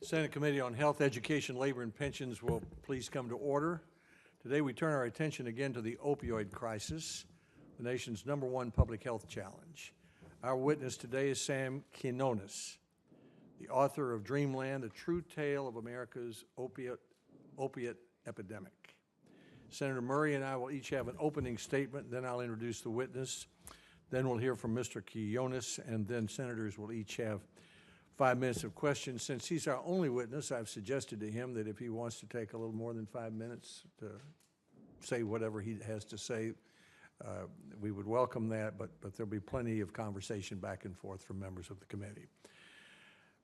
Senate Committee on Health, Education, Labor, and Pensions will please come to order. Today we turn our attention again to the opioid crisis, the nation's #1 public health challenge. Our witness today is Sam Quinones, the author of Dreamland, A True Tale of America's Opiate Epidemic. Senator Murray and I will each have an opening statement, then I'll introduce the witness. Then we'll hear from Mr. Quinones, and then senators will each have 5 minutes of questions. Since he's our only witness, I've suggested to him that if he wants to take a little more than 5 minutes to say whatever he has to say, we would welcome that, but there'll be plenty of conversation back and forth from members of the committee.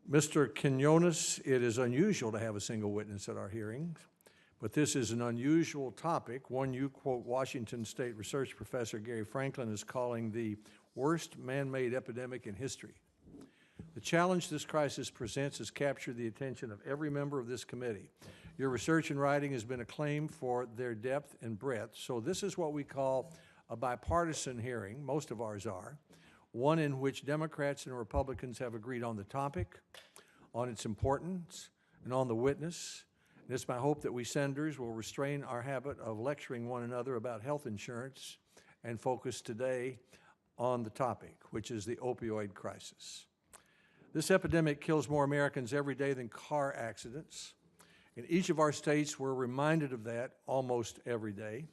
Mr. Quinones, it is unusual to have a single witness at our hearings, but this is an unusual topic, one you quote Washington State research professor Gary Franklin is calling the worst man-made epidemic in history. The challenge this crisis presents has captured the attention of every member of this committee. Your research and writing has been acclaimed for their depth and breadth, so this is what we call a bipartisan hearing, most of ours are, one in which Democrats and Republicans have agreed on the topic, on its importance, and on the witness. And it's my hope that we senators will restrain our habit of lecturing one another about health insurance and focus today on the topic, which is the opioid crisis. This epidemic kills more Americans every day than car accidents. In each of our states, we're reminded of that almost every day.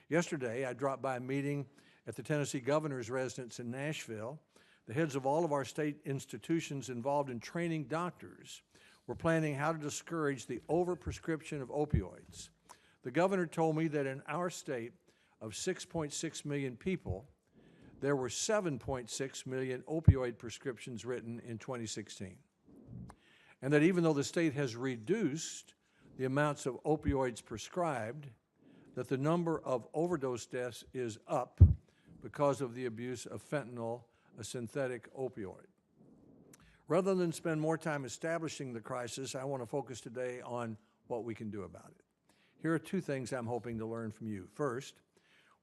Yesterday, I dropped by a meeting at the Tennessee governor's residence in Nashville. The heads of all of our state institutions involved in training doctors were planning how to discourage the overprescription of opioids. The governor told me that in our state of 6.6 million people, there were 7.6 million opioid prescriptions written in 2016. And that even though the state has reduced the amounts of opioids prescribed, that the number of overdose deaths is up because of the abuse of fentanyl, a synthetic opioid. Rather than spend more time establishing the crisis, I want to focus today on what we can do about it. Here are 2 things I'm hoping to learn from you. First,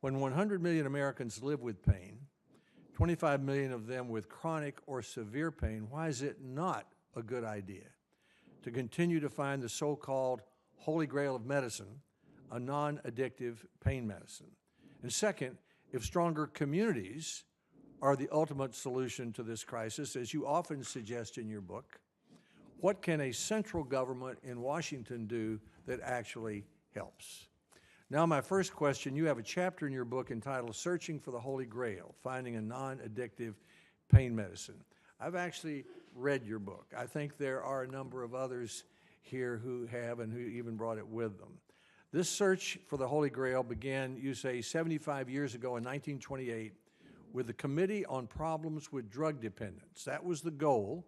when 100 million Americans live with pain, 25 million of them with chronic or severe pain, why is it not a good idea to continue to find the so-called holy grail of medicine, a non-addictive pain medicine? And second, if stronger communities are the ultimate solution to this crisis, as you often suggest in your book, what can a central government in Washington do that actually helps? Now, my first question, you have a chapter in your book entitled Searching for the Holy Grail, Finding a Non-Addictive Pain Medicine. I've actually read your book. I think there are a number of others here who have and who even brought it with them. This search for the Holy Grail began, you say, 75 years ago in 1928 with the Committee on Problems with Drug Dependence. That was the goal,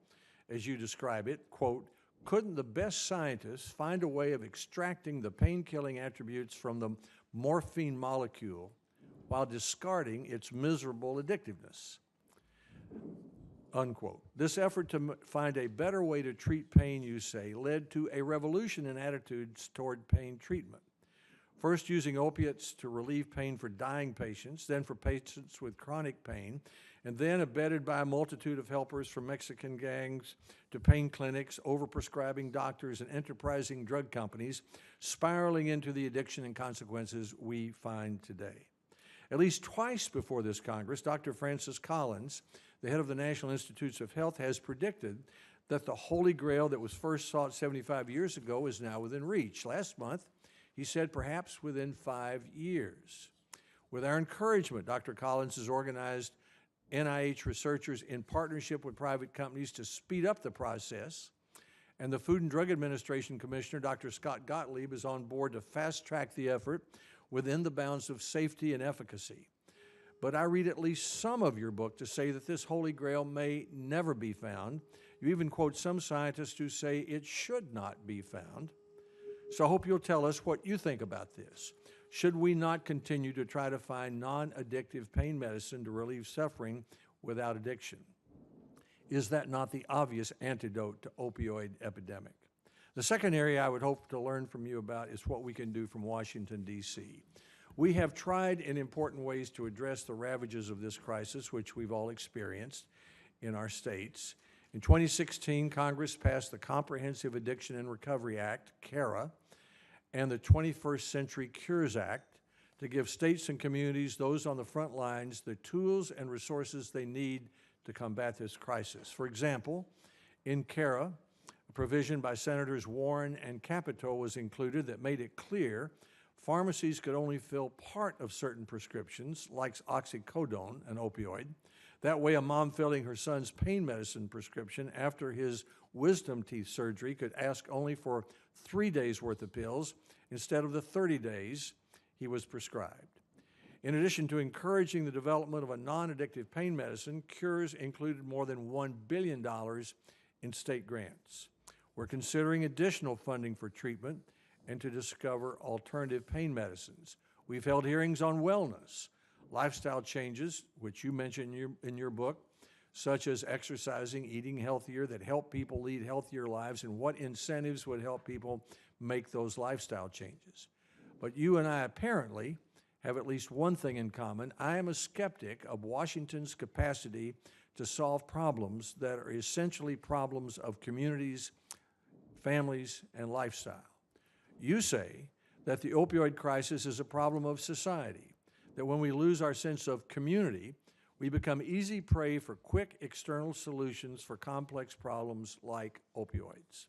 as you describe it, quote, couldn't the best scientists find a way of extracting the pain-killing attributes from the morphine molecule while discarding its miserable addictiveness? Unquote. This effort to find a better way to treat pain, you say, led to a revolution in attitudes toward pain treatment. First using opiates to relieve pain for dying patients, then for patients with chronic pain, and then abetted by a multitude of helpers from Mexican gangs to pain clinics, overprescribing doctors, and enterprising drug companies, spiraling into the addiction and consequences we find today. At least twice before this Congress, Dr. Francis Collins, the head of the National Institutes of Health, has predicted that the Holy Grail that was first sought 75 years ago is now within reach. Last month, he said perhaps within 5 years. With our encouragement, Dr. Collins has organized NIH researchers in partnership with private companies to speed up the process, and the Food and Drug Administration Commissioner, Dr. Scott Gottlieb, is on board to fast-track the effort within the bounds of safety and efficacy. But I read at least some of your book to say that this Holy Grail may never be found. You even quote some scientists who say it should not be found. So I hope you'll tell us what you think about this. Should we not continue to try to find non-addictive pain medicine to relieve suffering without addiction? Is that not the obvious antidote to opioid epidemic? The second area I would hope to learn from you about is what we can do from Washington, D.C. We have tried in important ways to address the ravages of this crisis, which we've all experienced in our states. In 2016, Congress passed the Comprehensive Addiction and Recovery Act, CARA, and the 21st Century Cures Act to give states and communities, those on the front lines, the tools and resources they need to combat this crisis. For example, in CARA, a provision by Senators Warren and Capito was included that made it clear pharmacies could only fill part of certain prescriptions, like oxycodone, an opioid. That way, a mom filling her son's pain medicine prescription after his wisdom teeth surgery could ask only for 3 days' worth of pills instead of the 30 days he was prescribed. In addition to encouraging the development of a non-addictive pain medicine, Cures included more than $1 billion in state grants. We're considering additional funding for treatment and to discover alternative pain medicines. We've held hearings on wellness, lifestyle changes, which you mentioned in your book, such as exercising, eating healthier, that help people lead healthier lives, and what incentives would help people make those lifestyle changes. But you and I apparently have at least one thing in common. I am a skeptic of Washington's capacity to solve problems that are essentially problems of communities, families, and lifestyle. You say that the opioid crisis is a problem of society, that when we lose our sense of community, we become easy prey for quick external solutions for complex problems like opioids.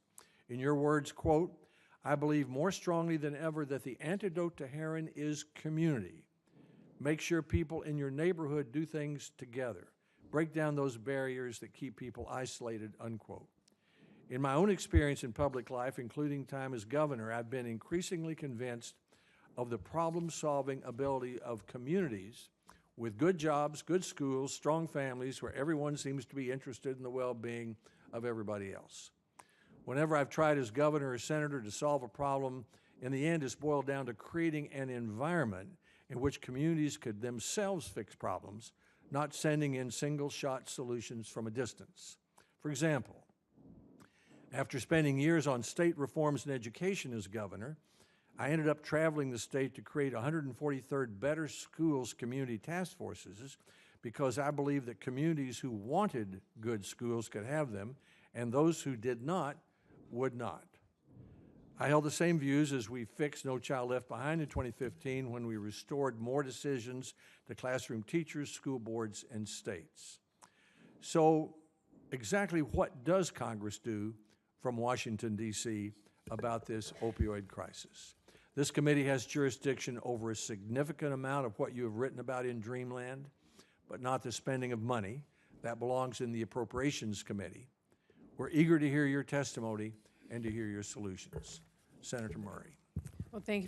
In your words, quote, "I believe more strongly than ever that the antidote to heroin is community. Make sure people in your neighborhood do things together. Break down those barriers that keep people isolated," unquote. In my own experience in public life, including time as governor, I've been increasingly convinced of the problem-solving ability of communities with good jobs, good schools, strong families, where everyone seems to be interested in the well-being of everybody else. Whenever I've tried as governor or senator to solve a problem, in the end it's boiled down to creating an environment in which communities could themselves fix problems, not sending in single-shot solutions from a distance. For example, after spending years on state reforms in education as governor, I ended up traveling the state to create 143rd Better Schools Community Task Forces because I believe that communities who wanted good schools could have them, and those who did not would not. I held the same views as we fixed No Child Left Behind in 2015 when we restored more decisions to classroom teachers, school boards, and states. So exactly what does Congress do from Washington, D.C. about this opioid crisis? This committee has jurisdiction over a significant amount of what you have written about in Dreamland, but not the spending of money. That belongs in the Appropriations Committee. We're eager to hear your testimony and to hear your solutions. Senator Murray. Well, thank you very